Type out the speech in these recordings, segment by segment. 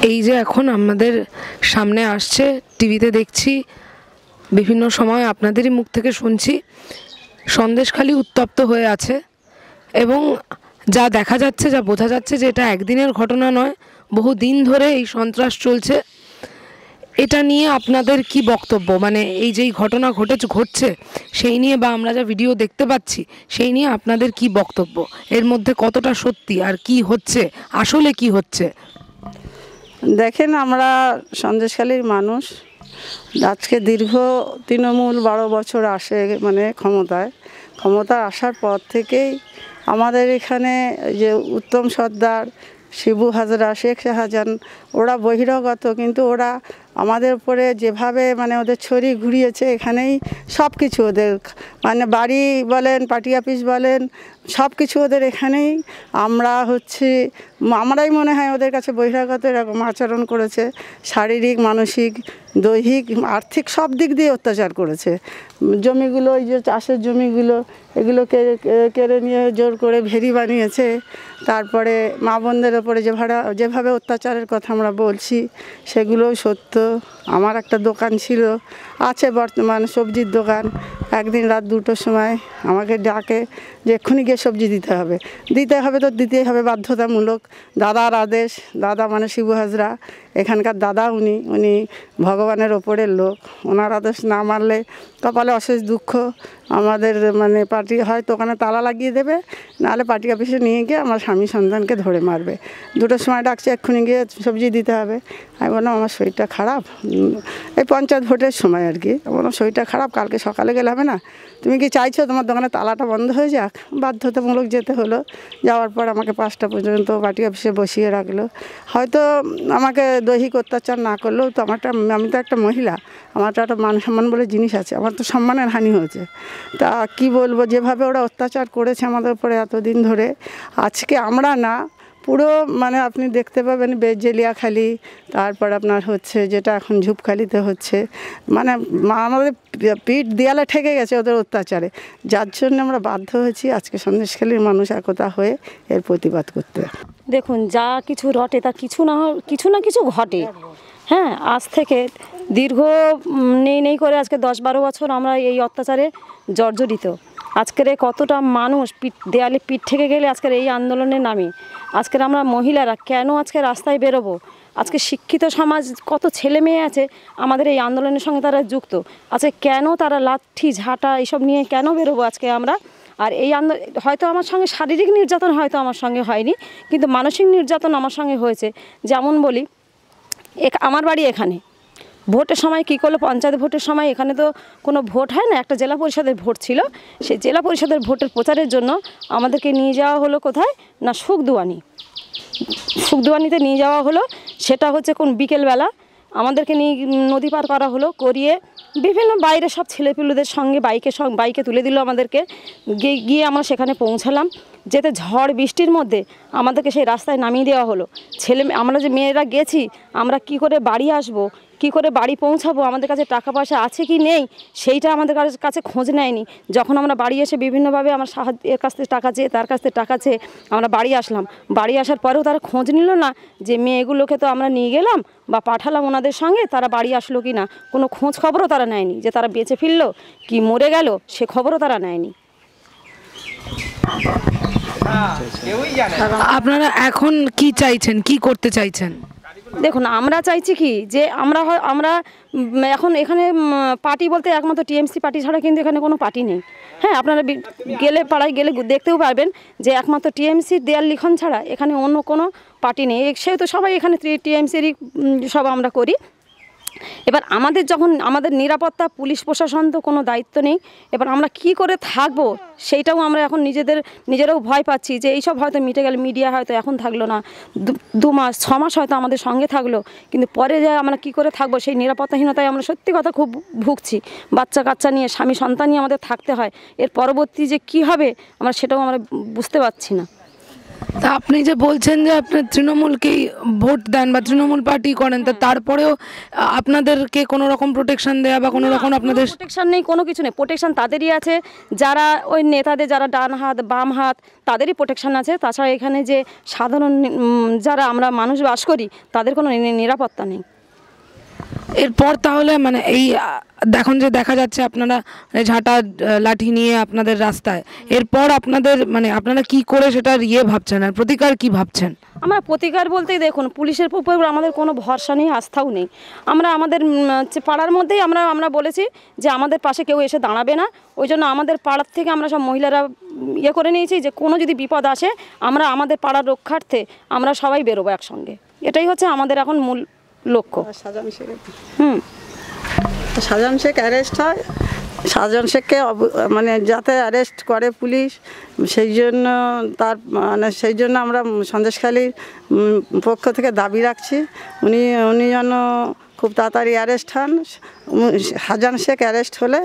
এই যে এখন আমাদের সামনে আসছে, টিভিতে দেখছি, বিভিন্ন সময় আপনাদেরই মুখ থেকে শুনছি, সন্দেশখালি উত্তপ্ত হয়ে আছে এবং যা দেখা যাচ্ছে, যা বোঝা যাচ্ছে যে এটা একদিনের ঘটনা নয়, বহু দিন ধরে এই সন্ত্রাস চলছে। এটা নিয়ে আপনাদের কি বক্তব্য? মানে এই যেই ঘটনা ঘটছে সেই নিয়ে, বা আমরা যা ভিডিও দেখতে পাচ্ছি সেই নিয়ে আপনাদের কি বক্তব্য? এর মধ্যে কতটা সত্যি আর কি হচ্ছে, আসলে কি হচ্ছে? দেখেন, আমরা সন্দেশখালীর মানুষ। আজকে দীর্ঘ তৃণমূল 12 বছর আসে মানে ক্ষমতা আসার পর থেকেই আমাদের এখানে যে উত্তম সর্দার, শিবু হাজরা, শেখ শাহজাহান, ওরা বহিরাগত, কিন্তু ওরা আমাদের উপরে যেভাবে মানে ওদের ছড়ি ঘুরিয়েছে, এখানেই সব কিছু ওদের, মানে বাড়ি বলেন, পার্টি অফিস বলেন, সব কিছু ওদের এখানেই। আমরাই মনে হয় ওদের কাছে বহিরাগত এরকম আচরণ করেছে। শারীরিক, মানসিক, দৈহিক, আর্থিক সব দিক দিয়ে অত্যাচার করেছে। জমিগুলো, এই যে চাষের জমিগুলো, এগুলো কেড়ে নিয়ে জোর করে ভেরি বানিয়েছে। তারপরে মা বোনদের ওপরে যেভাবে অত্যাচারের কথা আমরা বলছি সেগুলোও সত্য। আমার একটা দোকান ছিল, আছে বর্তমান, সবজির দোকান। একদিন রাত 2টোর সময় আমাকে ডাকে যে এক্ষুনি গিয়ে সবজি দিতে হবে তো দিতেই হবে, বাধ্যতামূলক। দাদার আদেশ, দাদা মানে শিবু হাজরা, এখানকার দাদা, উনি ভগবানের ওপরের লোক। ওনার আদেশ না মানলে কপালে অশেষ দুঃখ। আমাদের মানে পার্টি হয়তো ওখানে তালা লাগিয়ে দেবে, নাহলে পার্টি অফিসে নিয়ে গিয়ে আমার স্বামী সন্তানকে ধরে মারবে। 2টোর সময় ডাকছে, এক্ষুনি গিয়ে সবজি দিতে হবে। আমি বললাম আমার শরীরটা খারাপ, এই পঞ্চায়েত ভোটের সময় আর কি। বললাম শরীরটা খারাপ, কালকে সকালে গেলে হবে না? তুমি কি চাইছো তোমার দোকানে তালাটা বন্ধ হয়ে যাক? বাধ্যতামূলক যেতে হলো। যাওয়ার পর আমাকে 5টা পর্যন্ত পার্টি অফিসে বসিয়ে রাখলো। হয়তো আমাকে দৈহিক অত্যাচার না করলেও তো আমি তো একটা মহিলা, আমার তো একটা মান সম্মান বলে জিনিস আছে, আমার তো সম্মানের হানি হয়েছে। তা কি বলবো, যেভাবে ওরা অত্যাচার করেছে আমাদের উপরে এতদিন ধরে, আজকে আমরা না, পুরো মানে আপনি দেখতে পাবেন বেজেলিয়াখালি, তারপর আপনার হচ্ছে যেটা এখন ঝুপখালিতে হচ্ছে, মানে আমাদের পিঠ দেয়ালে ঠেকে গেছে ওদের অত্যাচারে। যার জন্য আমরা বাধ্য হয়েছি আজকে সন্দেশখালীর মানুষ একতা হয়ে এর প্রতিবাদ করতে। দেখুন, যা কিছু রটে তা কিছু না কিছু ঘটে। হ্যাঁ, আজ থেকে দীর্ঘ নেই করে আজকে 10-12 বছর আমরা এই অত্যাচারে জর্জরিত। আজকের কতটা মানুষ দেয়ালে পিঠ থেকে গেলে আজকের এই আন্দোলনে নামি। আজকের আমরা মহিলারা কেন আজকে রাস্তায় বেরোবো? আজকে শিক্ষিত সমাজ, কত ছেলে মেয়ে আছে আমাদের এই আন্দোলনের সঙ্গে তারা যুক্ত। আজকে কেন তারা লাঠি ঝাঁটা এইসব নিয়ে কেন বেরোবো আজকে আমরা? আর এই হয়তো আমার সঙ্গে শারীরিক নির্যাতন হয়তো আমার সঙ্গে হয়নি, কিন্তু মানসিক নির্যাতন আমার সঙ্গে হয়েছে। যেমন বলি, আমার বাড়ি এখানে, ভোটের সময় কী করলো, পঞ্চায়েত ভোটের সময় এখানে তো কোনো ভোট হয় না, একটা জেলা পরিষদের ভোট ছিল। সেই জেলা পরিষদের ভোটের প্রচারের জন্য আমাদেরকে নিয়ে যাওয়া হলো কোথায় না, সুখদুয়ানিতে নিয়ে যাওয়া হলো। সেটা হচ্ছে কোন বিকেলবেলা আমাদেরকে নিয়ে নদী পার করা হলো, করিয়ে বিভিন্ন বাইরে সব ছেলেপিলেদের সঙ্গে বাইকে তুলে দিল আমাদেরকে। গিয়ে আমরা সেখানে পৌঁছালাম। যেতে ঝড় বৃষ্টির মধ্যে আমাদেরকে সেই রাস্তায় নামিয়ে দেওয়া হলো। আমরা যে মেয়েরা গেছি, আমরা কি করে বাড়ি আসব, কি করে বাড়ি পৌঁছাবো, আমাদের কাছে টাকা পয়সা আছে কি নেই সেইটা আমাদের কাছে খোঁজ নেয়নি। যখন আমরা বাড়ি এসে বিভিন্নভাবে আমার এর কাছ থেকে টাকা চেয়ে, তার কাছ থেকে টাকা চেয়ে আমরা বাড়ি আসলাম। বাড়ি আসার পরেও তারা খোঁজ নিল না যে মেয়েগুলোকে তো আমরা নিয়ে গেলাম বা পাঠালাম ওনাদের সঙ্গে, তারা বাড়ি আসলো কি না, কোনো খোঁজ খবরও তারা নেয়নি। যে তারা বেঁচে ফিরলো কি মরে গেল সে খবরও তারা নেয়নি। আপনারা এখন কি চাইছেন, কি করতে চাইছেন? দেখুন, আমরা চাইছি কি, যে আমরা এখন এখানে পার্টি বলতে একমাত্র টিএমসি পার্টি ছাড়া কিন্তু এখানে কোনো পার্টি নেই। হ্যাঁ, আপনারা গেলে পাড়ায় গেলে দেখতেও পারবেন যে একমাত্র টিএমসির দেয়াল লিখন ছাড়া এখানে অন্য কোনো পার্টি নেই। সেহেতু সবাই এখানে টিএমসিরই সব আমরা করি। এবার আমাদের নিরাপত্তা, পুলিশ প্রশাসন তো কোনো দায়িত্ব নেই। এবার আমরা কি করে থাকবো সেইটাও আমরা এখন নিজেরাও ভয় পাচ্ছি যে এইসব হয়তো মিটে গেলে, মিডিয়া হয়তো এখন থাকলো না, 2 মাস 6 মাস হয়তো আমাদের সঙ্গে থাকলো, কিন্তু পরে যে আমরা কি করে থাকবো সেই নিরাপত্তাহীনতায় আমরা সত্যি কথা খুব ভুগছি। বাচ্চা কাচ্চা নিয়ে, স্বামী সন্তান নিয়ে আমাদের থাকতে হয়। এর পরবর্তী যে কি হবে আমরা সেটাও আমরা বুঝতে পারছি না। তা আপনি যে বলছেন যে আপনি তৃণমূলকেই ভোট দেন বা তৃণমূল পার্টি করেন, তা তারপরেও আপনাদেরকে কোনো রকম প্রোটেকশন দেয়া বা কোনো রকম আপনাদের প্রোটেকশন নেই, কোনো কিছু নেই। প্রোটেকশন তাদেরই আছে যারা ওই নেতাদের, যারা ডান হাত বাম হাত, তাদেরই প্রোটেকশন আছে। তাছাড়া এখানে যে সাধারণ যারা আমরা মানুষ বাস করি তাদের কোনো নিরাপত্তা নেই। এরপর তাহলে মানে এই এখন যে দেখা যাচ্ছে আপনারা ঝাঁটা লাঠি নিয়ে আপনাদের রাস্তায়, এরপর আপনাদের মানে আপনারা কি করে সেটার ভাবছেন আর প্রতিকার কি ভাবছেন? আমরা প্রতিকার বলতেই দেখুন, পুলিশের উপর আমাদের কোনো ভরসা নেই, আস্থাও নেই। আমরা আমাদের পাড়ার মধ্যেই আমরা বলেছি যে আমাদের পাশে কেউ এসে দাঁড়াবে না। ওই জন্য আমাদের পাড়ার থেকে আমরা সব মহিলারা করে নিয়েছি যে কোনো যদি বিপদ আসে আমরা আমাদের পাড়ার রক্ষার্থে আমরা সবাই বেরোবো একসঙ্গে। এটাই হচ্ছে আমাদের এখন মূল লক্ষ্য। শাহজাহান শেখ অ্যারেস্ট হয়, শাহজাহান শেখকে মানে যাতে অ্যারেস্ট করে পুলিশ, সেই জন্য সেই জন্য আমরা সন্দেশখালীর পক্ষ থেকে দাবি রাখছি উনি যেন খুব তাড়াতাড়ি অ্যারেস্ট হন। শাহজাহান শেখ অ্যারেস্ট হলে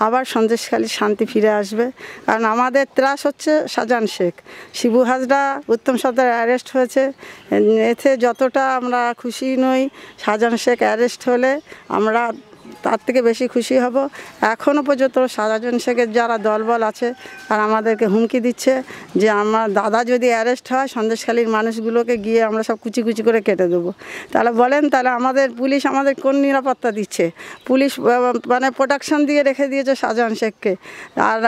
আবার সন্দেশখালী শান্তি ফিরে আসবে। কারণ আমাদের ত্রাস হচ্ছে শাহজাহান শেখ। শিবু হাজরা, উত্তম সর্দার অ্যারেস্ট হয়েছে, এতে যতটা আমরা খুশি নই, শাহজাহান শেখ অ্যারেস্ট হলে আমরা তার থেকে বেশি খুশি হব। এখনও পর্যন্ত শাহজাহান শেখের যারা দলবল আছে তারা আমাদেরকে হুমকি দিচ্ছে যে আমার দাদা যদি অ্যারেস্ট হয় সন্দেশখালীর মানুষগুলোকে গিয়ে আমরা সব কুচি কুচি করে কেটে দেবো। তাহলে বলেন, তাহলে আমাদের পুলিশ আমাদের কোন নিরাপত্তা দিচ্ছে? পুলিশ মানে প্রোটেকশন দিয়ে রেখে দিয়েছে শাহজাহান শেখকে। আর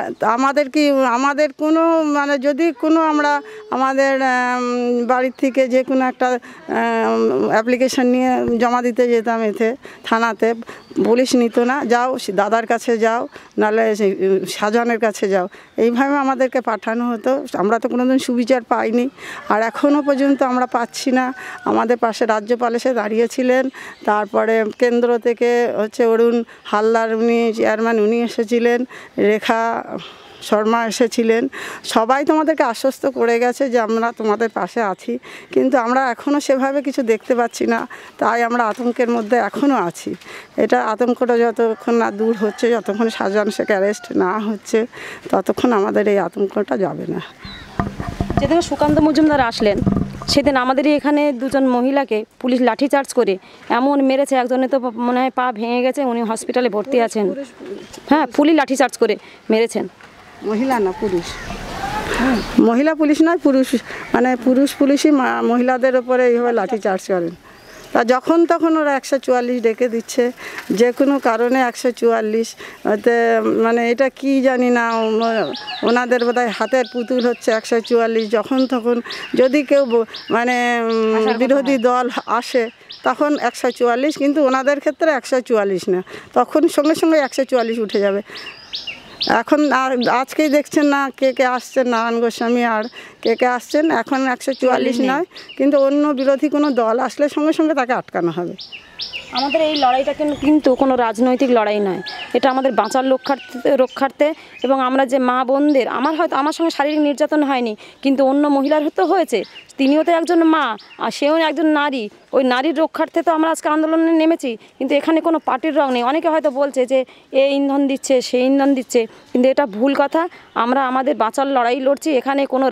আমাদের কোনো মানে যদি কোনো আমরা আমাদের বাড়ির থেকে যে কোনো একটা অ্যাপ্লিকেশন নিয়ে জমা দিতে যেতাম এতে থানাতে, পুলিশ নিত না। যাও দাদার কাছে যাও, নাহলে শাহজাহানের কাছে যাও, এইভাবে আমাদেরকে পাঠানো হতো। আমরা তো কোনোদিন সুবিচার পাইনি, আর এখনও পর্যন্ত আমরা পাচ্ছি না। আমাদের পাশে রাজ্যপাল এসে দাঁড়িয়েছিলেন, তারপরে কেন্দ্র থেকে অরুণ হালদার উনি চেয়ারম্যান উনি এসেছিলেন, রেখা শর্মা এসেছিলেন, সবাই তোমাদেরকে আশ্বস্ত করে গেছে যে আমরা তোমাদের পাশে আছি, কিন্তু আমরা এখনও সেভাবে কিছু দেখতে পাচ্ছি না। তাই আমরা আতঙ্কের মধ্যে এখনও আছি। এটা আতঙ্কটা যতক্ষণ না দূর হচ্ছে, যতক্ষণ শাহজাহান শেখ অ্যারেস্ট না হচ্ছে, ততক্ষণ আমাদের এই আতঙ্কটা যাবে না। যেদিন সুকান্ত মজুমদার আসলেন সেদিন আমাদেরই এখানে দুজন মহিলাকে পুলিশ লাঠিচার্জ করে এমন মেরেছে, একজনের তো মনে হয় পা ভেঙে গেছে, উনি হসপিটালে ভর্তি আছেন। হ্যাঁ, পুলিশ লাঠিচার্জ করে মেরেছেন। মহিলা না পুরুষ, মহিলা পুলিশ নয়, পুরুষ মানে পুলিশই মহিলাদের ওপরে এইভাবে লাঠিচার্জ করেন। তা যখন তখন ওরা 144 ডেকে দিচ্ছে, যে কোনো কারণে 144। মানে এটা কি জানি না, ওনাদের বোধহয় হাতের পুতুল হচ্ছে 144। যখন তখন যদি কেউ মানে বিরোধী দল আসে তখন 144, কিন্তু ওনাদের ক্ষেত্রে 144 না, তখন সঙ্গে সঙ্গে 144 উঠে যাবে। এখন আজকেই দেখছেন না কে কে আসছেন, নারায়ণ গোস্বামী আর কে আসছেন, এখন 144 নয়, কিন্তু অন্য বিরোধী কোনো দল আসলে সঙ্গে সঙ্গে তাকে আটকানো হবে। আমাদের এই লড়াইটা কিন্তু কোনো রাজনৈতিক লড়াই নয়, এটা আমাদের বাঁচার রক্ষার্থে। এবং আমরা যে মা বোনদের, আমার সঙ্গে শারীরিক নির্যাতন হয়নি, কিন্তু অন্য মহিলার তো হয়েছে, তিনিও তো একজন মা আর সেও একজন নারী। ওই নারীর রক্ষার্থে তো আমরা আজকে আন্দোলনে নেমেছি, কিন্তু এখানে কোনো পার্টির রং নেই। অনেকে হয়তো বলছে যে এ ইন্ধন দিচ্ছে, সে ইন্ধন দিচ্ছে, কিন্তু এটা ভুল কথা। আমরা আমাদের বাঁচার লড়াই লড়ছি, এখানে কোনো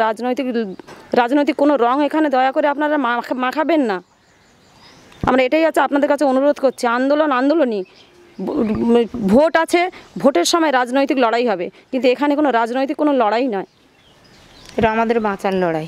রাজনৈতিক কোনো রং এখানে দয়া করে আপনারা মাখাবেন না। আমরা এটাই আছে আপনাদের কাছে অনুরোধ করছি, আন্দোলনই। ভোট আছে, ভোটের সময় রাজনৈতিক লড়াই হবে, কিন্তু এখানে কোনো রাজনৈতিক কোনো লড়াই নয়, এটা আমাদের বাঁচার লড়াই।